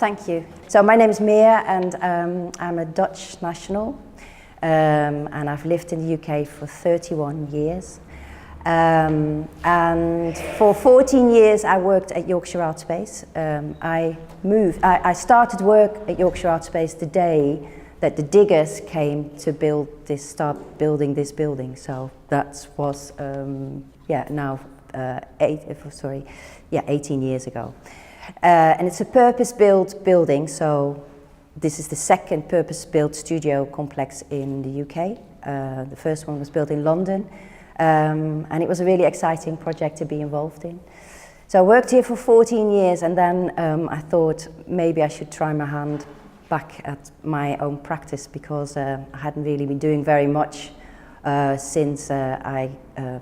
Thank you. So my name is Mia, and I'm a Dutch national, and I've lived in the UK for 31 years. And for 14 years I worked at Yorkshire Art Space. I started work at Yorkshire Art Space the day that the diggers came to start building this building. So that was 18 years ago. And it's a purpose-built building, so this is the second purpose-built studio complex in the UK. The first one was built in London, and it was a really exciting project to be involved in. So I worked here for 14 years, and then I thought maybe I should try my hand back at my own practice, because I hadn't really been doing very much since I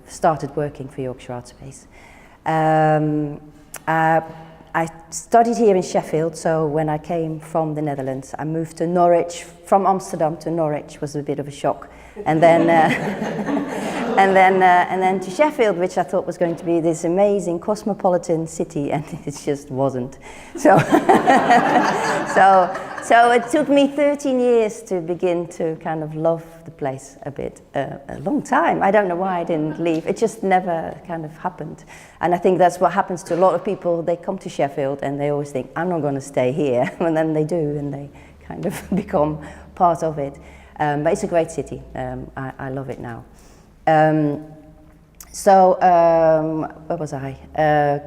started working for Yorkshire Art Space. I studied here in Sheffield, so when I came from the Netherlands, I moved to Norwich. From Amsterdam to Norwich was a bit of a shock, and then and then to Sheffield, which I thought was going to be this amazing cosmopolitan city, and it just wasn't. So so it took me 13 years to begin to kind of love the place a bit. A long time. I don't know why I didn't leave. It just never kind of happened. And I think that's what happens to a lot of people. They come to Sheffield and they always think, I'm not going to stay here. And then they do, and they kind of become part of it. But it's a great city. I love it now. Where was I?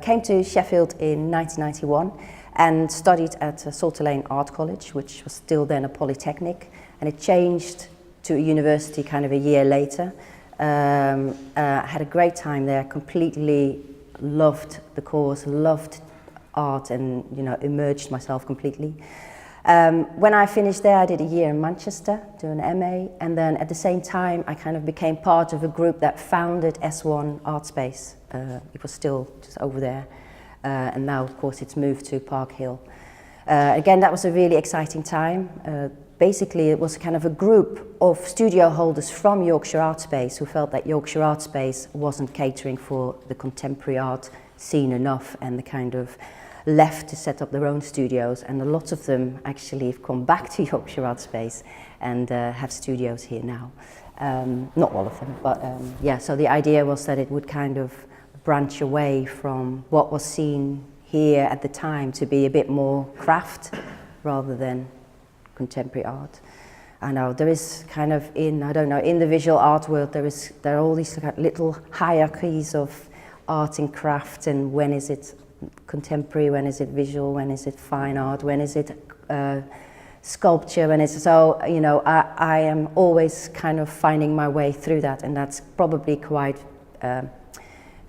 Came to Sheffield in 1991 and studied at Salter Lane Art College, which was still then a polytechnic, and it changed to a university kind of a year later. I had a great time there, completely loved the course, loved art, and immersed myself completely. When I finished there, I did a year in Manchester doing an MA, and then at the same time I kind of became part of a group that founded S1 Art Space. It was still just over there, and now of course it's moved to Park Hill. Again, that was a really exciting time. Basically it was kind of a group of studio holders from Yorkshire Art Space who felt that Yorkshire Art Space wasn't catering for the contemporary art scene enough, and they kind of left to set up their own studios, and a lot of them actually have come back to Yorkshire Art Space and have studios here now. Not all of them, but so the idea was that it would kind of branch away from what was seen here at the time to be a bit more craft rather than contemporary art. I know there is kind of in the visual art world there are all these little hierarchies of art and craft, and when is it contemporary, when is it visual, when is it fine art, when is it sculpture, when is it, so I am always kind of finding my way through that, and that's probably quite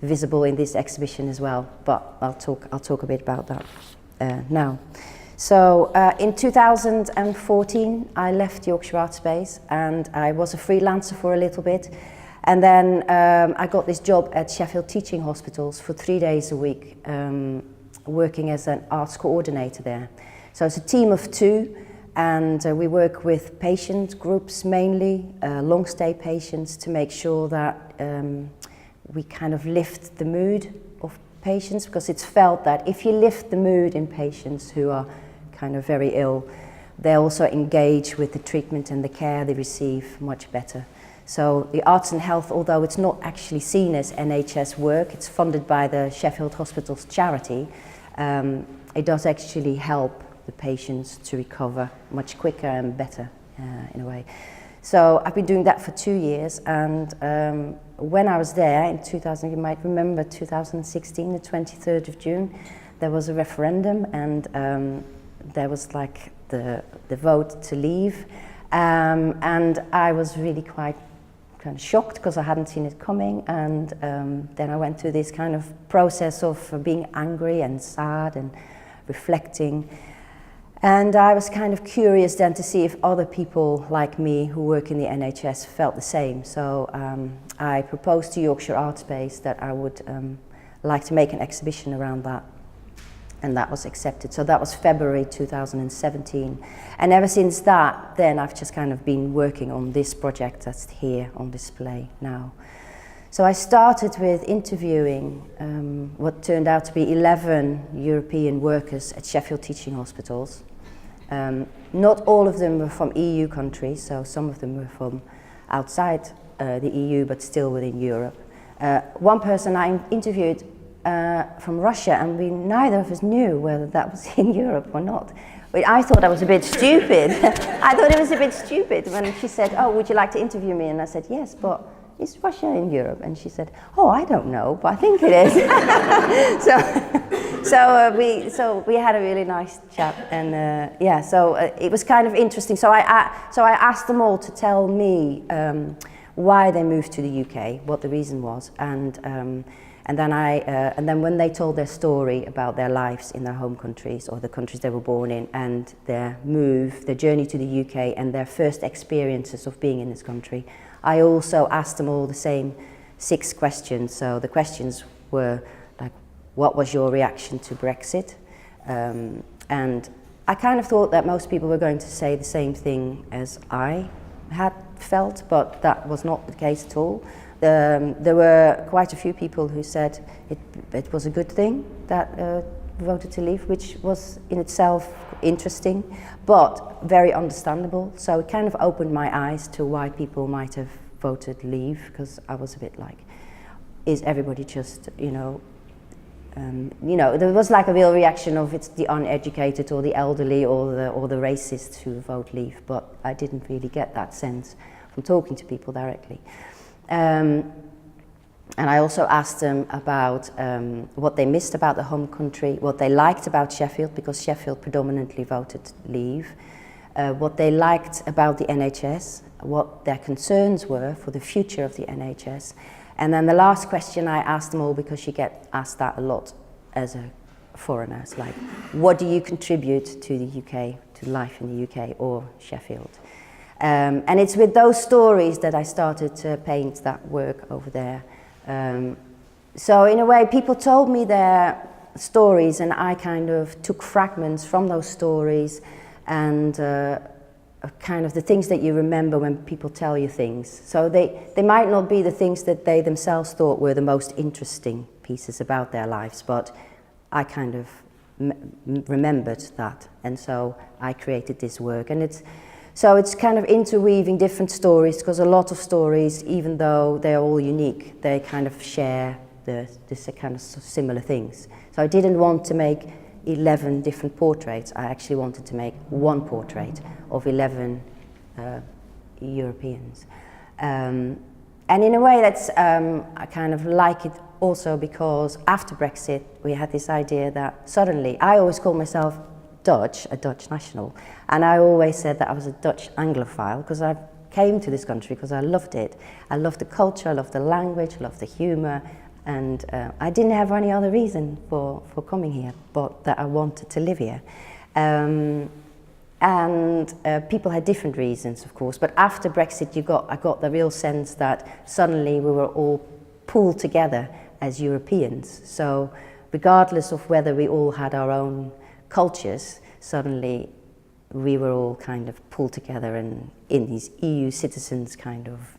visible in this exhibition as well, but I'll talk a bit about that now. So in 2014 I left Yorkshire Art Space, and I was a freelancer for a little bit. And then I got this job at Sheffield Teaching Hospitals for 3 days a week, working as an arts coordinator there. So it's a team of 2, and we work with patient groups mainly, long stay patients, to make sure that we kind of lift the mood of patients, because it's felt that if you lift the mood in patients who are kind of very ill, they also engage with the treatment and the care they receive much better. So the arts and health, although it's not actually seen as NHS work, it's funded by the Sheffield Hospitals charity, it does actually help the patients to recover much quicker and better in a way. So I've been doing that for 2 years, and when I was there in 2000, you might remember 2016, the 23rd of June, there was a referendum, and there was like the vote to leave, and I was really quite kind of shocked because I hadn't seen it coming, and then I went through this kind of process of being angry and sad and reflecting, and I was kind of curious then to see if other people like me who work in the NHS felt the same. So I proposed to Yorkshire Art Space that I would like to make an exhibition around that, and that was accepted. So that was February 2017, and ever since that, then I've just kind of been working on this project that's here on display now. So I started with interviewing what turned out to be 11 European workers at Sheffield Teaching Hospitals. Not all of them were from EU countries, so some of them were from outside the EU but still within Europe. One person I interviewed from Russia, and neither of us knew whether that was in Europe or not. But I thought that was a bit stupid. I thought it was a bit stupid when she said, "Oh, would you like to interview me?" And I said, "Yes, but is Russia in Europe?" And she said, "Oh, I don't know, but I think it is." so we had a really nice chat, and it was kind of interesting. So I asked them all to tell me why they moved to the UK, what the reason was, and then when they told their story about their lives in their home countries or the countries they were born in, and their move, their journey to the UK, and their first experiences of being in this country, I also asked them all the same 6 questions. So the questions were like, what was your reaction to Brexit? And I kind of thought that most people were going to say the same thing as I had felt, but that was not the case at all. There were quite a few people who said it was a good thing that voted to leave, which was in itself interesting, but very understandable. So it kind of opened my eyes to why people might have voted leave, because I was a bit like, is everybody just, there was like a real reaction of it's the uneducated or the elderly or the racists who vote leave, but I didn't really get that sense from talking to people directly. And I also asked them about what they missed about the home country, what they liked about Sheffield, because Sheffield predominantly voted leave, what they liked about the NHS, what their concerns were for the future of the NHS. And then the last question I asked them all, because you get asked that a lot as a foreigner, it's like, what do you contribute to the UK, to life in the UK or Sheffield? And it's with those stories that I started to paint that work over there. So in a way, people told me their stories, and I kind of took fragments from those stories and kind of the things that you remember when people tell you things. So they might not be the things that they themselves thought were the most interesting pieces about their lives, but I kind of remembered that, and so I created this work. And it's kind of interweaving different stories, because a lot of stories, even though they're all unique, they kind of share this kind of similar things. So I didn't want to make 11 different portraits. I actually wanted to make one portrait of 11 Europeans. And in a way, that's I kind of like it also because after Brexit, we had this idea that suddenly, I always called myself Dutch, a Dutch national, and I always said that I was a Dutch Anglophile because I came to this country because I loved it. I loved the culture, I loved the language, I loved the humour, and I didn't have any other reason for coming here but that I wanted to live here. People had different reasons, of course, but after Brexit I got the real sense that suddenly we were all pulled together as Europeans. So regardless of whether we all had our own cultures, suddenly we were all kind of pulled together and in these EU citizens kind of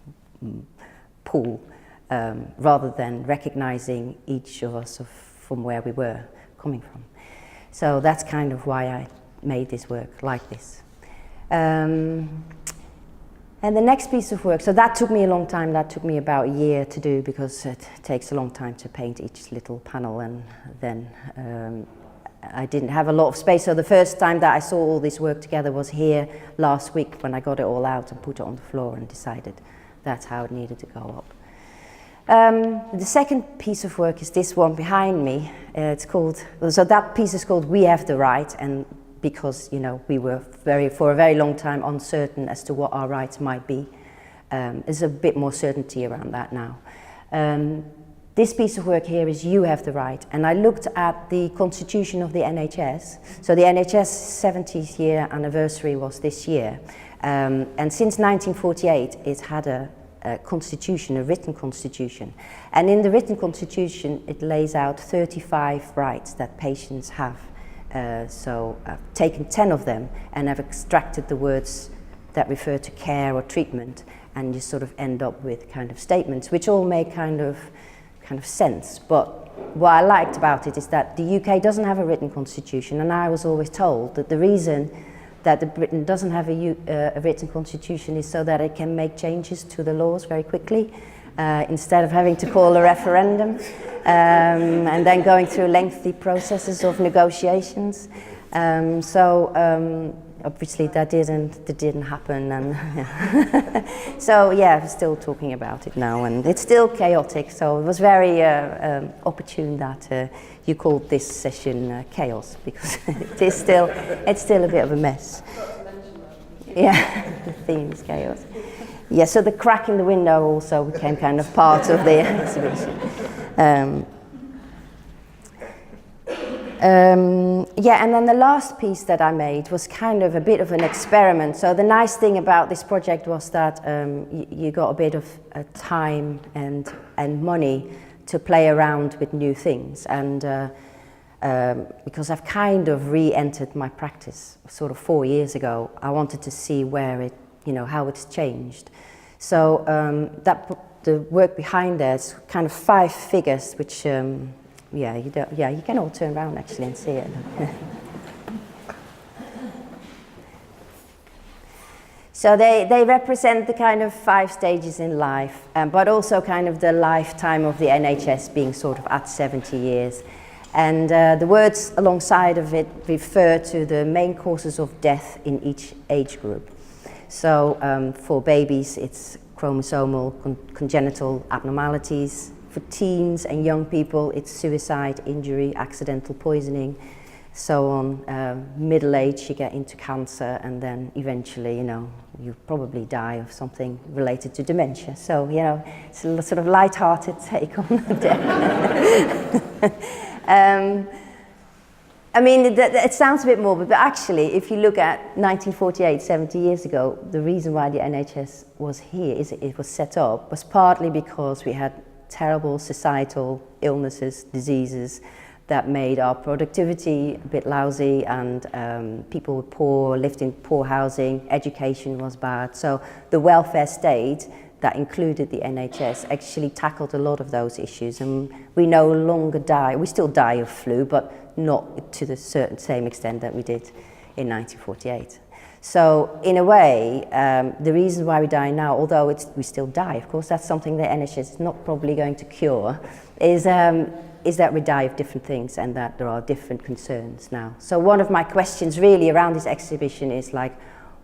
pool, rather than recognizing each of us from where we were coming from. So that's kind of why I made this work like this. And the next piece of work, so that took me a long time, that took me about a year to do because it takes a long time to paint each little panel, and then I didn't have a lot of space. So the first time that I saw all this work together was here last week when I got it all out and put it on the floor and decided that's how it needed to go up. The second piece of work is this one behind me. So that piece is called We Have the Right, and because we were for a very long time uncertain as to what our rights might be. There's a bit more certainty around that now. This piece of work here is You Have the Right, and I looked at the constitution of the NHS. So the NHS 70th year anniversary was this year, and since 1948 it had a constitution, a written constitution, and in the written constitution it lays out 35 rights that patients have. So I've taken 10 of them and I've extracted the words that refer to care or treatment, and you sort of end up with kind of statements which all make kind of sense. But what I liked about it is that the UK doesn't have a written constitution, and I was always told that the reason that Britain doesn't have a written constitution is so that it can make changes to the laws very quickly, instead of having to call a referendum and then going through lengthy processes of negotiations. Obviously that didn't happen, and so yeah, we're still talking about it now, and it's still chaotic. So it was very opportune that you called this session chaos, because it's still a bit of a mess. Yeah, the theme is chaos. Yeah, so the crack in the window also became kind of part of the exhibition. Yeah, and then the last piece that I made was kind of a bit of an experiment. So the nice thing about this project was that you got a bit of time and money to play around with new things. And because I've kind of re-entered my practice sort of 4 years ago, I wanted to see where it, how it's changed. So the work behind there is kind of 5 figures, which you can all turn around actually and see it. So they represent the kind of 5 stages in life, but also kind of the lifetime of the NHS being sort of at 70 years. And the words alongside of it refer to the main causes of death in each age group. So for babies, it's chromosomal congenital abnormalities. For teens and young people, it's suicide, injury, accidental poisoning, so on. Middle age, you get into cancer, and then eventually, you probably die of something related to dementia. So, it's a sort of light-hearted take on death. I mean, it sounds a bit morbid, but actually, if you look at 1948, 70 years ago, the reason why the NHS was here, it was set up, was partly because we had terrible societal illnesses, diseases that made our productivity a bit lousy, and people were poor, lived in poor housing, education was bad. So the welfare state that included the NHS actually tackled a lot of those issues, and we no longer die. We still die of flu, but not to the same extent that we did in 1948. So in a way, the reason why we die now, although we still die, of course, that's something the NHS is not probably going to cure, is that we die of different things and that there are different concerns now. So one of my questions really around this exhibition is like,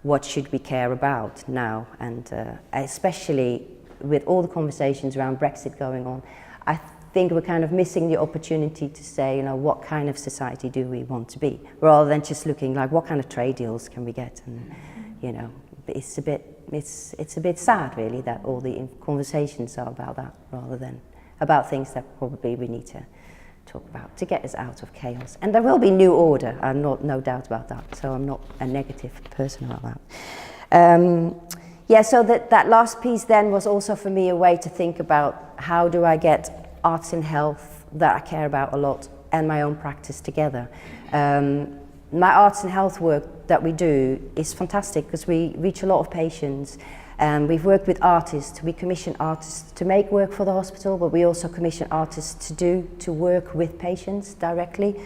what should we care about now? And especially with all the conversations around Brexit going on, I think we're kind of missing the opportunity to say, what kind of society do we want to be, rather than just looking like what kind of trade deals can we get, and it's a bit sad really that all the conversations are about that rather than about things that probably we need to talk about to get us out of chaos. And there will be new order, no doubt about that. So I'm not a negative person about that. So that last piece then was also for me a way to think about how do I get arts and health that I care about a lot and my own practice together. My arts and health work that we do is fantastic because we reach a lot of patients. We've worked with artists. We commission artists to make work for the hospital, but we also commission artists to work with patients directly.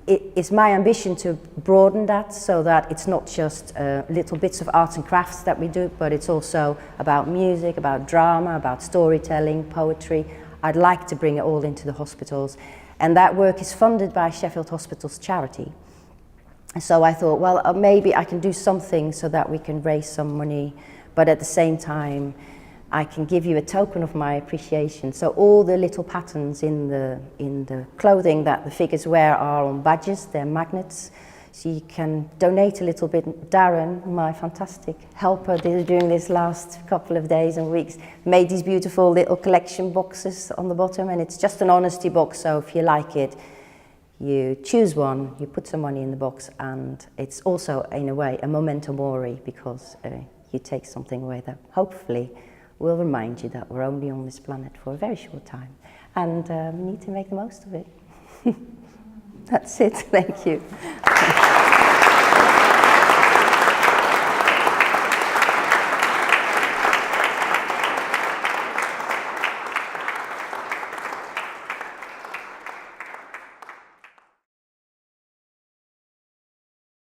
It's my ambition to broaden that so that it's not just little bits of arts and crafts that we do, but it's also about music, about drama, about storytelling, poetry. I'd like to bring it all into the hospitals, and that work is funded by Sheffield Hospitals charity. So I thought, well, maybe I can do something so that we can raise some money, but at the same time, I can give you a token of my appreciation. So all the little patterns in the clothing that the figures wear are on badges, they're magnets. So you can donate a little bit. Darren, my fantastic helper during this last couple of days and weeks, made these beautiful little collection boxes on the bottom, and it's just an honesty box, so if you like it, you choose one, you put some money in the box, and it's also, in a way, a memento mori, because you take something away that hopefully will remind you that we're only on this planet for a very short time, and we need to make the most of it. That's it, thank you.